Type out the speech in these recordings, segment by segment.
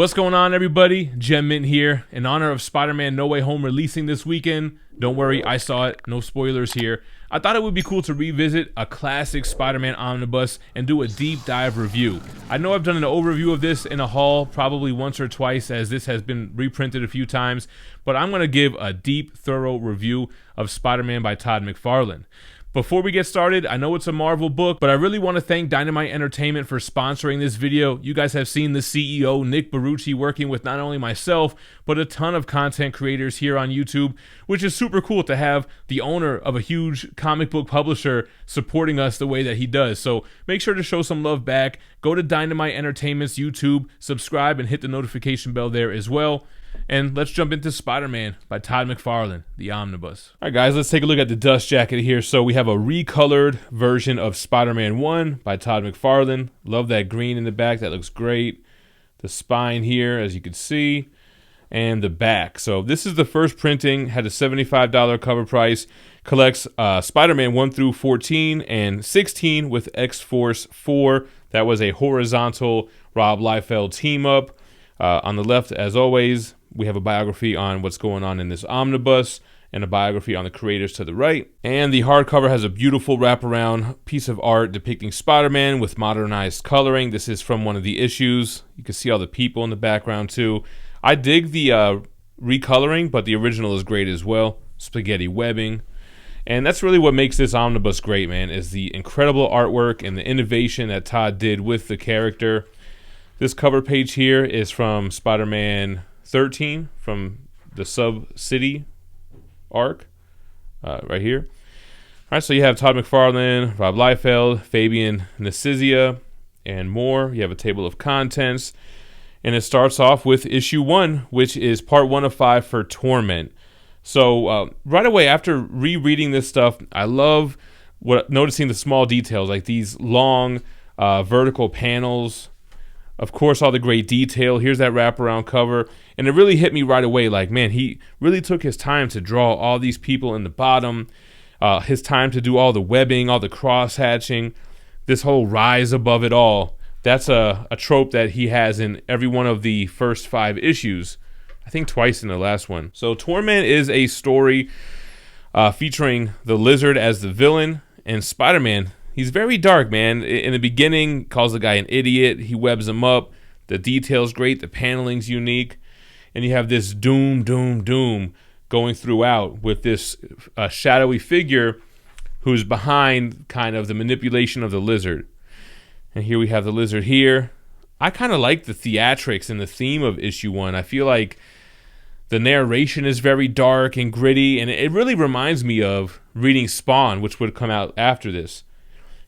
What's going on, everybody? GemMint here. In honor of Spider-Man No Way Home releasing this weekend, don't worry, I saw it, no spoilers here. I thought it would be cool to revisit a classic Spider-Man omnibus and do a deep dive review. I know I've done an overview of this in a haul probably once or twice, as this has been reprinted a few times, but I'm going to give a deep, thorough review of Spider-Man by Todd McFarlane. Before we get started, I know it's a Marvel book, but I really want to thank Dynamite Entertainment for sponsoring this video. You guys have seen the CEO, Nick Barucci, working with not only myself, but a ton of content creators here on YouTube, which is super cool to have the owner of a huge comic book publisher supporting us the way that he does. So make sure to show some love back. Go to Dynamite Entertainment's YouTube, subscribe, and hit the notification bell there as well. And let's jump into Spider-Man by Todd McFarlane, the omnibus. All right, guys, let's take a look at the dust jacket here. So we have a recolored version of Spider-Man 1 by Todd McFarlane. Love that green in the back. That looks great. The spine here, as you can see, and the back. So this is the first printing. Had a $75 cover price. Collects Spider-Man 1 through 14 and 16 with X-Force 4. That was a horizontal Rob Liefeld team-up. On the left, as always, we have a biography on what's going on in this omnibus and a biography on the creators to the right. And the hardcover has a beautiful wraparound piece of art depicting Spider-Man with modernized coloring. This is from one of the issues. You can see all the people in the background too. I dig the recoloring, but the original is great as well. Spaghetti webbing. And that's really what makes this omnibus great, man, is the incredible artwork and the innovation that Todd did with the character. This cover page here is from Spider-Man 13, from the Sub-City arc, right here. All right, so you have Todd McFarlane, Rob Liefeld, Fabian Nicieza, and more. You have a table of contents, and it starts off with issue 1, which is part 1 of 5 for Torment. So right away after rereading this stuff, I love noticing the small details, like these long vertical panels. Of course, all the great detail. Here's that wraparound cover. And it really hit me right away. Like, man, he really took his time to draw all these people in the bottom. His time to do all the webbing, all the cross-hatching. This whole rise above it all. That's a trope that he has in every one of the first 5 issues. I think twice in the last one. So Torment is a story featuring the Lizard as the villain and Spider-Man. He's very dark, man. In the beginning, calls the guy an idiot. He webs him up. The detail's great. The paneling's unique. And you have this doom going throughout with this shadowy figure who's behind kind of the manipulation of the Lizard. And here we have the Lizard here. I kind of like the theatrics and the theme of issue 1. I feel like the narration is very dark and gritty, and it really reminds me of reading Spawn, which would come out after this.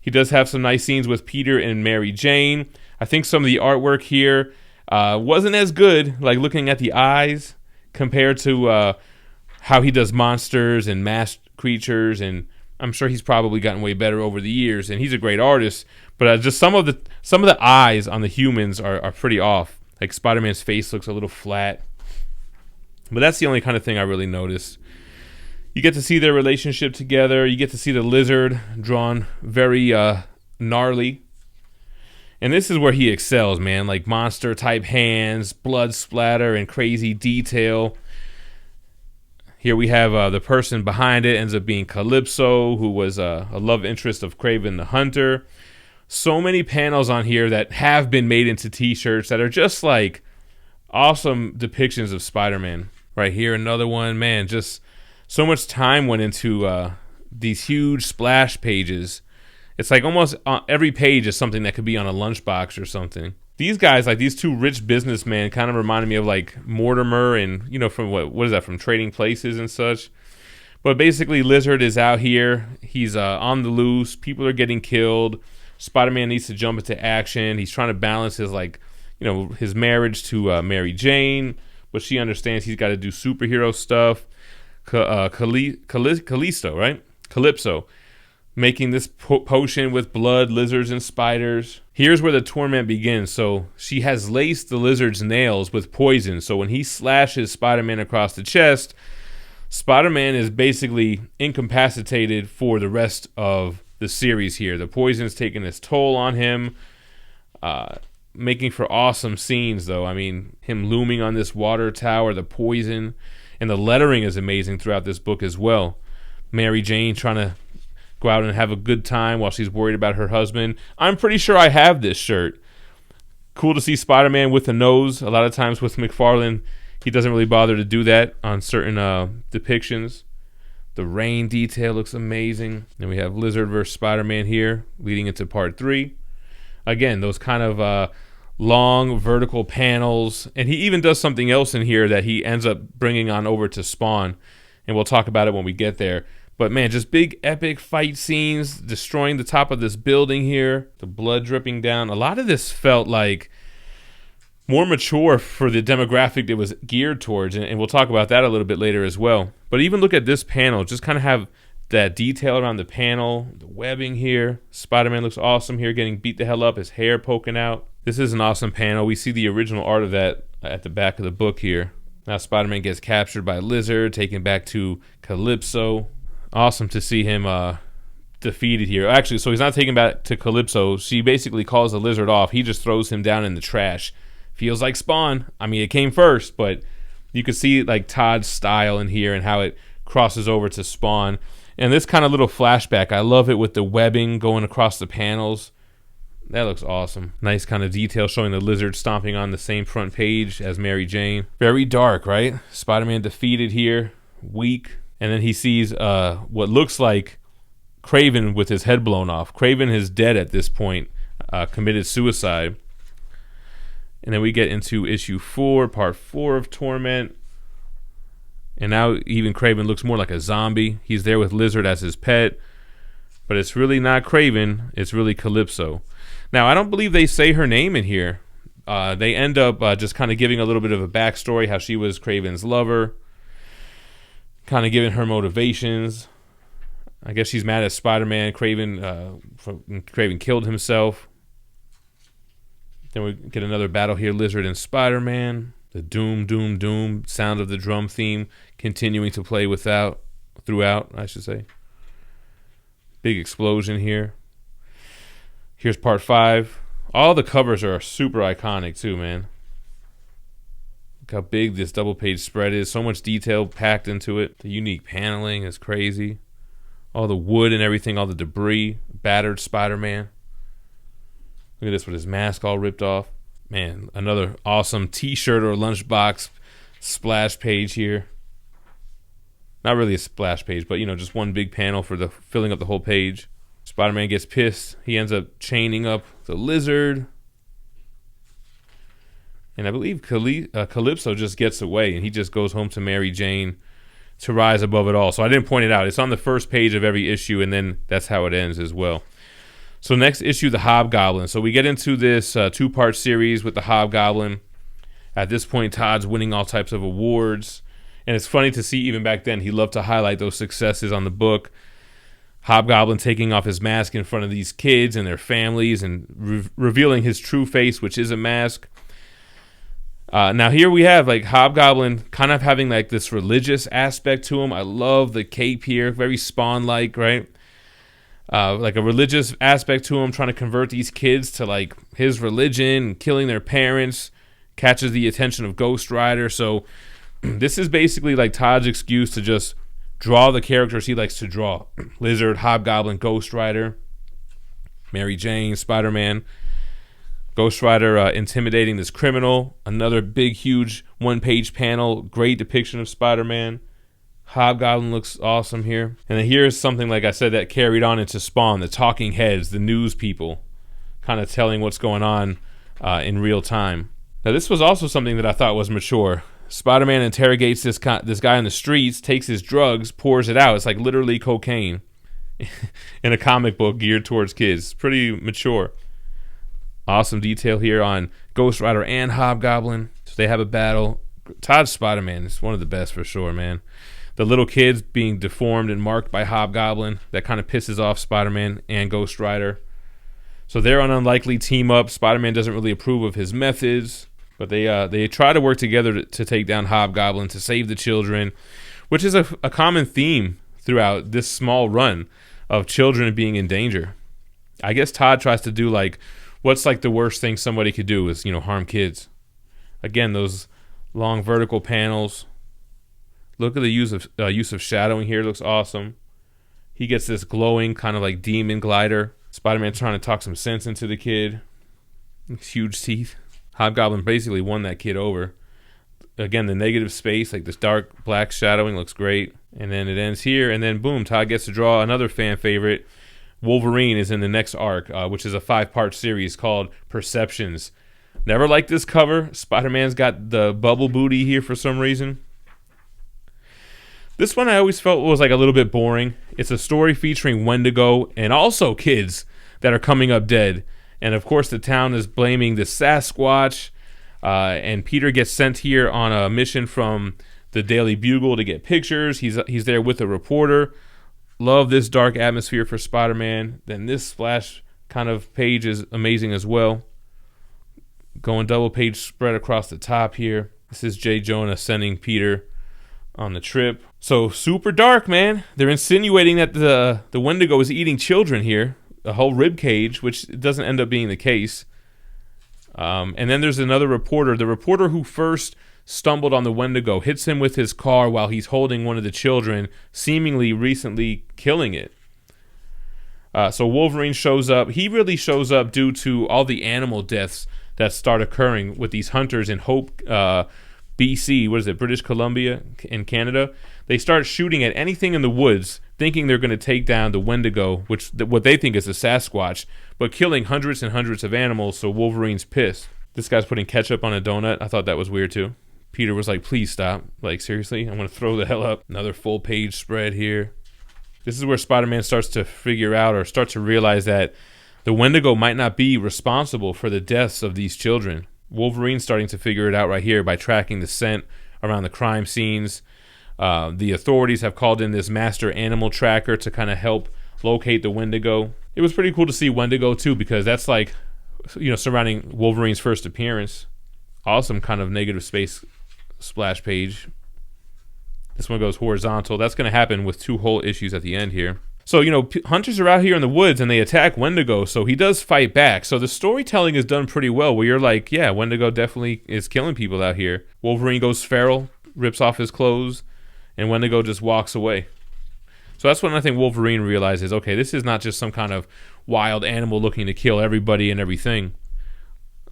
He does have some nice scenes with Peter and Mary Jane. I think some of the artwork here wasn't as good, like looking at the eyes, compared to how he does monsters and masked creatures. And I'm sure he's probably gotten way better over the years, and he's a great artist. But just some of the eyes on the humans are pretty off. Like Spider-Man's face looks a little flat. But that's the only kind of thing I really noticed. You get to see their relationship together. You get to see the Lizard drawn very gnarly. And this is where he excels, man. Like monster-type hands, blood splatter, and crazy detail. Here we have the person behind it ends up being Calypso, who was a love interest of Kraven the Hunter. So many panels on here that have been made into t-shirts that are just like awesome depictions of Spider-Man. Right here, another one. Man, just so much time went into these huge splash pages. It's like almost every page is something that could be on a lunchbox or something. These guys, like these two rich businessmen, kind of reminded me of like Mortimer and, you know, from what is that, from Trading Places and such. But basically, Lizard is out here. He's on the loose. People are getting killed. Spider-Man needs to jump into action. He's trying to balance his, like, you know, his marriage to Mary Jane, but she understands he's got to do superhero stuff. Calypso, right? Calypso, making this potion with blood, lizards, and spiders. Here's where the torment begins. So she has laced the Lizard's nails with poison. So when he slashes Spider-Man across the chest, Spider-Man is basically incapacitated for the rest of the series here. The poison's taking its toll on him. making for awesome scenes, though. I mean, him looming on this water tower, the poison, and the lettering is amazing throughout this book as well. Mary Jane trying to go out and have a good time while she's worried about her husband. I'm pretty sure I have this shirt. Cool to see Spider-Man with a nose. A lot of times with McFarlane, he doesn't really bother to do that on certain depictions. The rain detail looks amazing. Then we have Lizard versus Spider-Man here, leading into part 3. Again, those kind of long vertical panels. And he even does something else in here that he ends up bringing on over to Spawn. And we'll talk about it when we get there. But man, just big epic fight scenes, destroying the top of this building here, the blood dripping down. A lot of this felt like more mature for the demographic it was geared towards, and we'll talk about that a little bit later as well. But even look at this panel, just kind of have that detail around the panel, the webbing here. Spider-Man looks awesome here, getting beat the hell up, his hair poking out. This is an awesome panel. We see the original art of that at the back of the book here. Now Spider-Man gets captured by Lizard, taken back to Calypso. Awesome to see him defeated here. Actually, so he's not taken back to Calypso. She basically calls the Lizard off. He just throws him down in the trash. Feels like Spawn. I mean, it came first, but you can see like Todd's style in here and how it crosses over to Spawn. And this kind of little flashback, I love it with the webbing going across the panels. That looks awesome. Nice kind of detail showing the Lizard stomping on the same front page as Mary Jane. Very dark, right? Spider-Man defeated here, weak. And then he sees what looks like Kraven with his head blown off. Kraven is dead at this point, committed suicide. And then we get into issue 4, part 4 of Torment. And now even Kraven looks more like a zombie. He's there with Lizard as his pet. But it's really not Kraven. It's really Calypso. Now, I don't believe they say her name in here. They end up just kind of giving a little bit of a backstory, how she was Kraven's lover. Kind of giving her motivations. I guess she's mad at Spider-Man. Kraven killed himself. Then we get another battle here, Lizard and Spider-Man. The doom, doom, doom sound of the drum theme continuing to play throughout, I should say. Big explosion here. Here's part 5. All the covers are super iconic too, man. Look how big this double page spread is. So much detail packed into it. The unique paneling is crazy. All the wood and everything, all the debris. Battered Spider-Man. Look at this with his mask all ripped off. Man, another awesome t-shirt or lunchbox splash page here. Not really a splash page, but, you know, just one big panel for the filling up the whole page. Spider-Man gets pissed. He ends up chaining up the Lizard. And I believe Calypso just gets away, and he just goes home to Mary Jane to rise above it all. So I didn't point it out. It's on the first page of every issue, and then that's how it ends as well. So next issue, the Hobgoblin. So we get into this 2-part series with the Hobgoblin. At this point, Todd's winning all types of awards. And it's funny to see even back then, he loved to highlight those successes on the book. Hobgoblin taking off his mask in front of these kids and their families and revealing his true face, which is a mask. Now here we have like Hobgoblin kind of having like this religious aspect to him. I love the cape here, very Spawn-like, right? Like a religious aspect to him, trying to convert these kids to like his religion, killing their parents, catches the attention of Ghost Rider. So this is basically like Todd's excuse to just draw the characters he likes to draw. Lizard, Hobgoblin, Ghost Rider, Mary Jane, Spider-Man. Ghost Rider intimidating this criminal. Another big, huge one-page panel. Great depiction of Spider-Man. Hobgoblin looks awesome here. And then here's something, like I said, that carried on into Spawn. The talking heads, the news people, kind of telling what's going on in real time. Now this was also something that I thought was mature. Spider-Man interrogates this guy in the streets, takes his drugs, pours it out. It's like literally cocaine in a comic book geared towards kids. Pretty mature. Awesome detail here on Ghost Rider and Hobgoblin. So they have a battle. Todd's Spider-Man is one of the best for sure, man. The little kids being deformed and marked by Hobgoblin, that kind of pisses off Spider-Man and Ghost Rider. So they're an unlikely team up. Spider-Man doesn't really approve of his methods, but they try to work together to take down Hobgoblin, to save the children, which is a common theme throughout this small run of children being in danger. I guess Todd tries to do like what's like the worst thing somebody could do is, you know, harm kids. Again, those long vertical panels. Look at the use of shadowing here. It looks awesome. He gets this glowing kind of like demon glider. Spider-Man trying to talk some sense into the kid. Huge teeth. Hobgoblin basically won that kid over. Again, the negative space, like this dark black shadowing, looks great. And then it ends here, and then boom, Todd gets to draw another fan favorite. Wolverine is in the next arc, which is a 5-part series called Perceptions. Never liked this cover. Spider-Man's got the bubble booty here for some reason. This one I always felt was like a little bit boring. It's a story featuring Wendigo and also kids that are coming up dead. And of course the town is blaming the Sasquatch. And Peter gets sent here on a mission from the Daily Bugle to get pictures. He's there with a reporter. Love this dark atmosphere for Spider-Man. Then this splash kind of page is amazing as well. Going double page spread across the top here. This is J. Jonah sending Peter on the trip. So super dark, man. They're insinuating that the Wendigo is eating children here. A whole rib cage, which doesn't end up being the case. And then there's another reporter. The reporter who first stumbled on the Wendigo hits him with his car while he's holding one of the children, seemingly recently killing it. So Wolverine shows up. He really shows up due to all the animal deaths that start occurring with these hunters in Hope, BC. What is it? British Columbia in Canada. They start shooting at anything in the woods, thinking they're going to take down the Wendigo, what they think is a Sasquatch, but killing hundreds and hundreds of animals. So Wolverine's pissed. This guy's putting ketchup on a donut. I thought that was weird too. Peter was like, please stop. Like, seriously? I'm going to throw the hell up. Another full page spread here. This is where Spider-Man starts to figure out or starts to realize that the Wendigo might not be responsible for the deaths of these children. Wolverine's starting to figure it out right here by tracking the scent around the crime scenes. The authorities have called in this master animal tracker to kind of help locate the Wendigo. It was pretty cool to see Wendigo too, because that's like, you know, surrounding Wolverine's first appearance. Awesome kind of negative space splash page. This one goes horizontal. That's going to happen with 2 whole issues at the end here. So, you know, hunters are out here in the woods and they attack Wendigo, so he does fight back. So the storytelling is done pretty well, where you're like, yeah, Wendigo definitely is killing people out here. Wolverine goes feral, rips off his clothes, and Wendigo just walks away. So that's when I think Wolverine realizes, okay, this is not just some kind of wild animal looking to kill everybody and everything.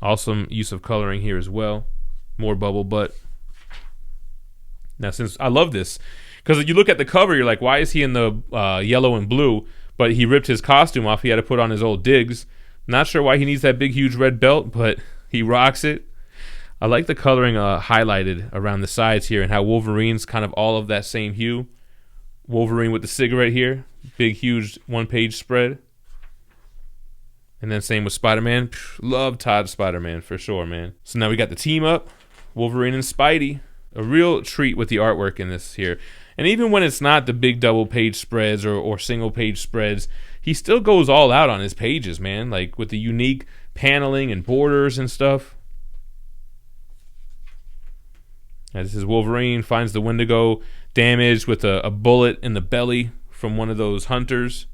Awesome use of coloring here as well. More bubble butt. Now, since I love this, because you look at the cover, you're like, why is he in the yellow and blue? But he ripped his costume off. He had to put on his old digs. Not sure why he needs that big, huge red belt, but he rocks it. I like the coloring highlighted around the sides here and how Wolverine's kind of all of that same hue. Wolverine with the cigarette here. Big, huge 1-page spread. And then same with Spider-Man. Love Todd Spider-Man for sure, man. So now we got the team up. Wolverine and Spidey. A real treat with the artwork in this here. And even when it's not the big double-page spreads or single-page spreads, he still goes all out on his pages, man. Like with the unique paneling and borders and stuff. Now, this is Wolverine finds the Wendigo damaged with a bullet in the belly from one of those hunters.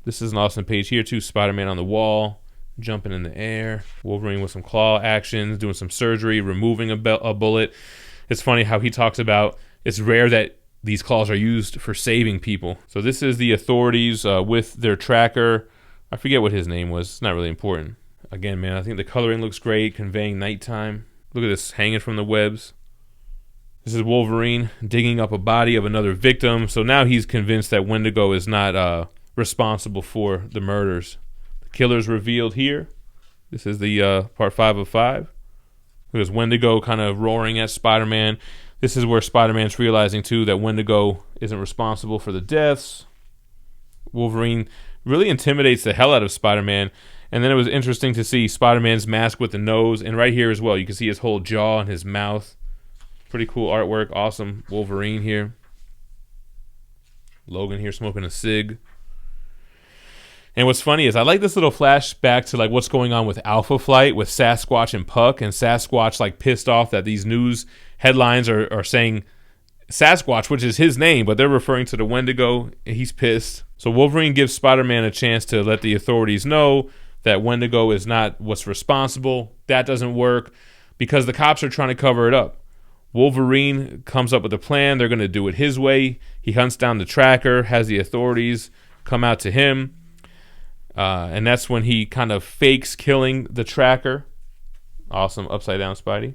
This is an awesome page here too. Spider-Man on the wall, jumping in the air. Wolverine with some claw actions, doing some surgery, removing a bullet. It's funny how he talks about it's rare that these claws are used for saving people. So this is the authorities with their tracker. I forget what his name was. It's not really important. Again, man, I think the coloring looks great, conveying nighttime. Look at this hanging from the webs. This is Wolverine digging up a body of another victim. So now he's convinced that Wendigo is not responsible for the murders. The killer's revealed here. This is the part 5 of 5. There's Wendigo kind of roaring at Spider-Man. This is where Spider-Man's realizing too that Wendigo isn't responsible for the deaths. Wolverine really intimidates the hell out of Spider-Man. And then it was interesting to see Spider-Man's mask with the nose. And right here as well, you can see his whole jaw and his mouth. Pretty cool artwork. Awesome Wolverine here. Logan here smoking a cig. And what's funny is I like this little flashback to like what's going on with Alpha Flight with Sasquatch and Puck, and Sasquatch like pissed off that these news headlines are saying Sasquatch, which is his name, but they're referring to the Wendigo. He's pissed. So Wolverine gives Spider-Man a chance to let the authorities know that Wendigo is not what's responsible. That doesn't work because the cops are trying to cover it up. Wolverine comes up with a plan. They're going to do it his way. He hunts down the tracker, has the authorities come out to him. And that's when he kind of fakes killing the tracker. Awesome, upside down Spidey.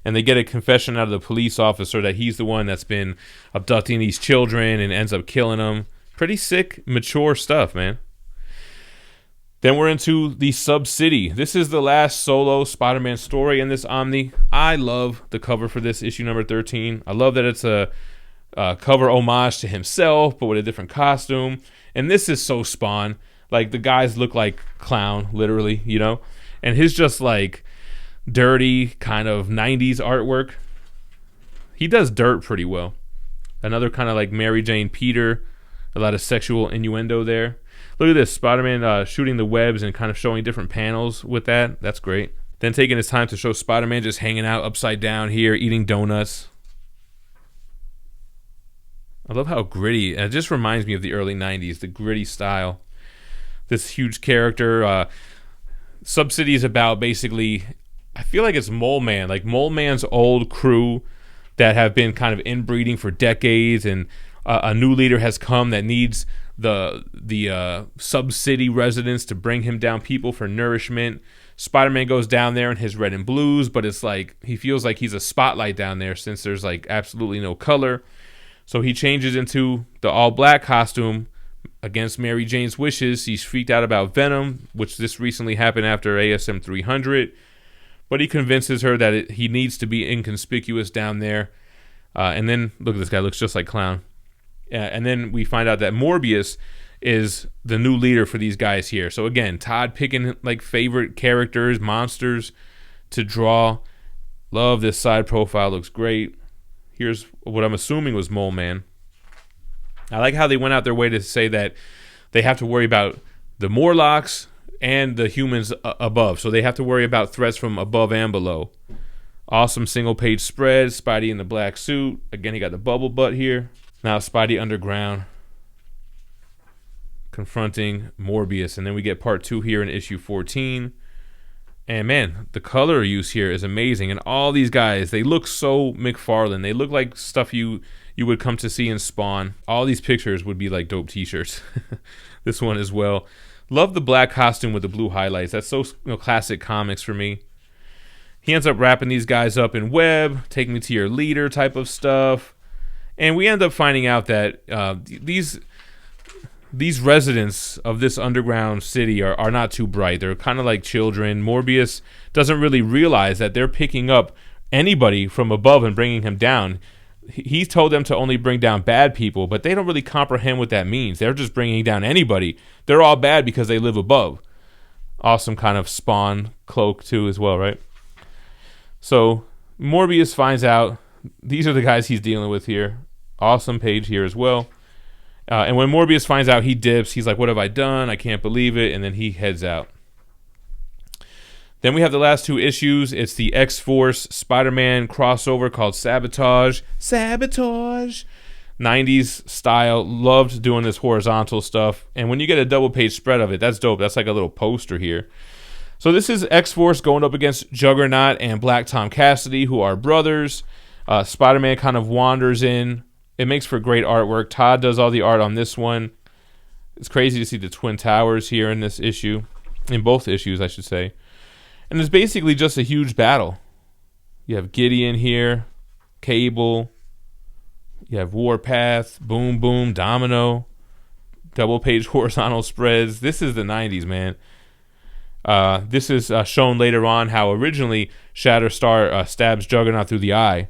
And they get a confession out of the police officer that he's the one that's been abducting these children and ends up killing them. Pretty sick, mature stuff, man. Then we're into the Sub-City. This is the last solo Spider-Man story in this Omni. I love the cover for this, issue number 13. I love that it's a cover homage to himself, but with a different costume. And this is so Spawn. Like, the guys look like clown, literally, you know? And his just, like, dirty kind of 90s artwork. He does dirt pretty well. Another kind of like Mary Jane Peter. A lot of sexual innuendo there. Look at this, Spider-Man shooting the webs and kind of showing different panels with that. That's great. Then taking his time to show Spider-Man just hanging out upside down here, eating donuts. I love how gritty. It just reminds me of the early 90s, the gritty style. This huge character. Sub-City is about basically, I feel like it's Mole Man. Like Mole Man's old crew that have been kind of inbreeding for decades, and a new leader has come that needs the Sub-City residents to bring him down people for nourishment. Spider-Man goes down there in his red and blues, but it's like he feels like he's a spotlight down there since there's like absolutely no color. So he changes into the all-black costume against Mary Jane's wishes. He's freaked out about Venom, which this recently happened after ASM 300. But he convinces her that he needs to be inconspicuous down there. And then, look at this guy, looks just like Clown. And then we find out that Morbius is the new leader for these guys here. So again, Todd picking like favorite characters, monsters to draw. Love this side profile, looks great. Here's what I'm assuming was Mole Man. I like how they went out their way to say that they have to worry about the Morlocks and the humans above. So they have to worry about threats from above and below. Awesome single page spread. Spidey in the black suit. Again, he got the bubble butt here. Now Spidey underground confronting Morbius. And then we get part 2 here in issue 14. And man, the color use here is amazing. And all these guys, they look so McFarlane. They look like stuff you would come to see in Spawn. All these pictures would be like dope t-shirts. This one as well. Love the black costume with the blue highlights. That's so classic comics for me. He ends up wrapping these guys up in web, taking me to your leader type of stuff. And we end up finding out that these residents of this underground city are not too bright. They're kind of like children. Morbius doesn't really realize that they're picking up anybody from above and bringing him down. He told them to only bring down bad people, but they don't really comprehend what that means. They're just bringing down anybody. They're all bad because they live above. Awesome kind of Spawn cloak too as well, right? So Morbius finds out these are the guys he's dealing with here. Awesome page here as well. And when Morbius finds out, he dips. He's like, what have I done? I can't believe it. And then he heads out. Then we have the last 2 issues. It's the X-Force Spider-Man crossover called Sabotage. Sabotage! 90s style. Loved doing this horizontal stuff. And when you get a double page spread of it, that's dope. That's like a little poster here. So this is X-Force going up against Juggernaut and Black Tom Cassidy, who are brothers. Spider-Man kind of wanders in. It makes for great artwork. Todd does all the art on this one. It's crazy to see the Twin Towers here in this issue. In both issues, I should say. And it's basically just a huge battle. You have Gideon here, Cable. You have Warpath, Boom Boom, Domino. Double page horizontal spreads. This is the 90s, man. This is shown later on how originally Shatterstar stabs Juggernaut through the eye.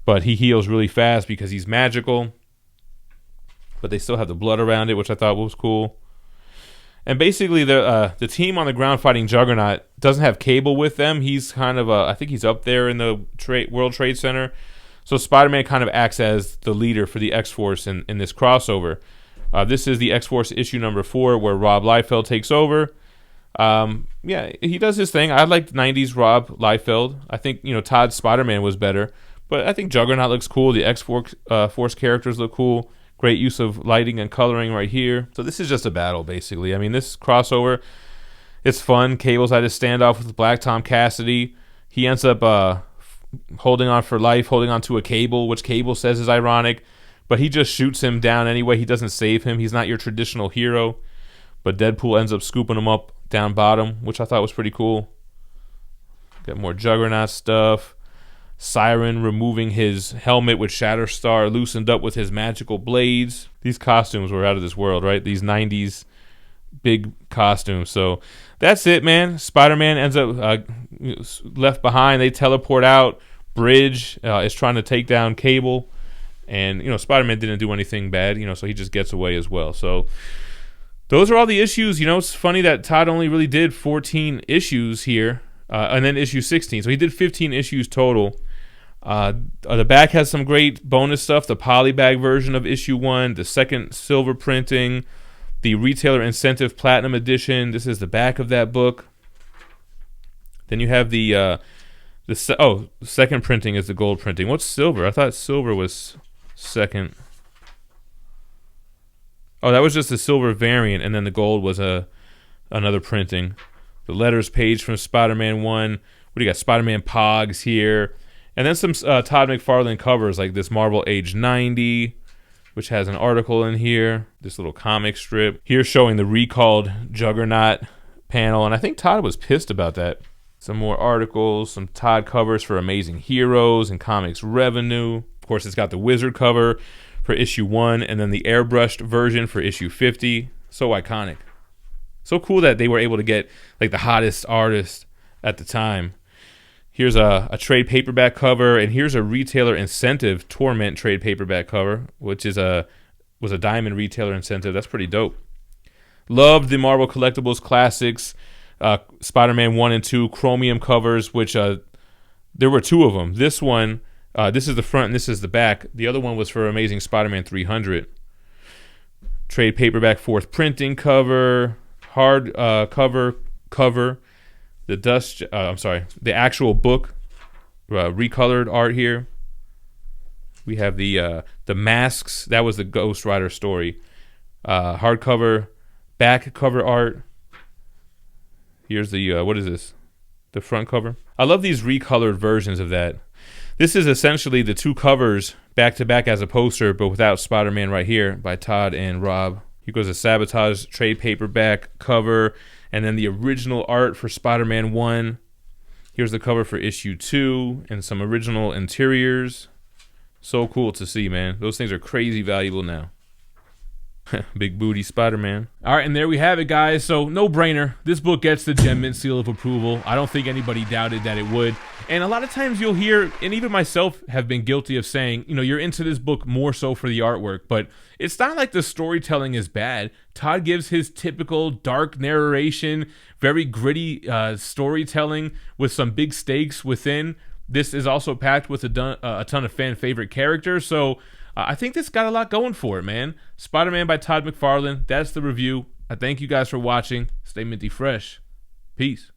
But he heals really fast because he's magical. But they still have the blood around it, which I thought was cool. And basically, the team on the ground fighting Juggernaut doesn't have Cable with them. He's kind of, I think he's up there in the World Trade Center. So Spider-Man kind of acts as the leader for the X-Force in this crossover. This is the X-Force issue number 4 where Rob Liefeld takes over. Yeah, he does his thing. I like 90s Rob Liefeld. I think, Todd's Spider-Man was better. But I think Juggernaut looks cool. The X-Force characters look cool. Great use of lighting and coloring right here. So this is just a battle, basically. I mean, this crossover, it's fun. Cable's had his standoff with Black Tom Cassidy. He ends up holding on for life, holding on to a Cable, which Cable says is ironic. But he just shoots him down anyway. He doesn't save him. He's not your traditional hero. But Deadpool ends up scooping him up down bottom, which I thought was pretty cool. Got more Juggernaut stuff. Siren removing his helmet with Shatterstar loosened up with his magical blades. These costumes were out of this world, right? These 90s big costumes. So that's it, man. Spider-Man ends up left behind. They teleport out. Bridge is trying to take down Cable. And, Spider-Man didn't do anything bad, so he just gets away as well. So those are all the issues. It's funny that Todd only really did 14 issues here, and then issue 16. So he did 15 issues total. The back has some great bonus stuff. The polybag version of issue 1, the second silver printing, the retailer incentive platinum edition. This is the back of that book. Then you have the second printing is the gold printing. What's silver? I thought silver was second. Oh, that was just the silver variant, and then the gold was another printing. The letters page from Spider-Man 1. What do you got? Spider-Man Pogs here. And then some Todd McFarlane covers, like this Marvel Age 90, which has an article in here. This little comic strip. Here showing the recalled Juggernaut panel, and I think Todd was pissed about that. Some more articles, some Todd covers for Amazing Heroes and Comics Revenue. Of course, it's got the Wizard cover for issue 1, and then the airbrushed version for issue 50. So iconic. So cool that they were able to get like the hottest artist at the time. Here's a trade paperback cover, and here's a retailer incentive Torment trade paperback cover, which was a diamond retailer incentive. That's pretty dope. Loved the Marvel Collectibles Classics, Spider-Man 1 and 2 chromium covers, which there were 2 of them. This one, this is the front and this is the back. The other one was for Amazing Spider-Man 300. Trade paperback 4th printing cover, hard cover. The actual book, recolored art here. We have the masks. That was the Ghost Rider story. Hardcover, back cover art. Here's the what is this? The front cover. I love these recolored versions of that. This is essentially the 2 covers back to back as a poster, but without Spider-Man right here by Todd and Rob. Here goes a Sabotage trade paperback cover. And then the original art for Spider-Man 1. Here's the cover for issue 2 and some original interiors. So cool to see, man. Those things are crazy valuable now. Big booty Spider-Man. All right, and there we have it, guys. So no brainer. This book gets the Gem Mint seal of approval. I don't think anybody doubted that it would. And a lot of times you'll hear, and even myself have been guilty of saying, you're into this book more so for the artwork, but it's not like the storytelling is bad. Todd gives his typical dark narration, very gritty storytelling with some big stakes within. This is also packed with a ton of fan favorite characters. So I think this got a lot going for it, man. Spider-Man by Todd McFarlane. That's the review. I thank you guys for watching. Stay minty fresh. Peace.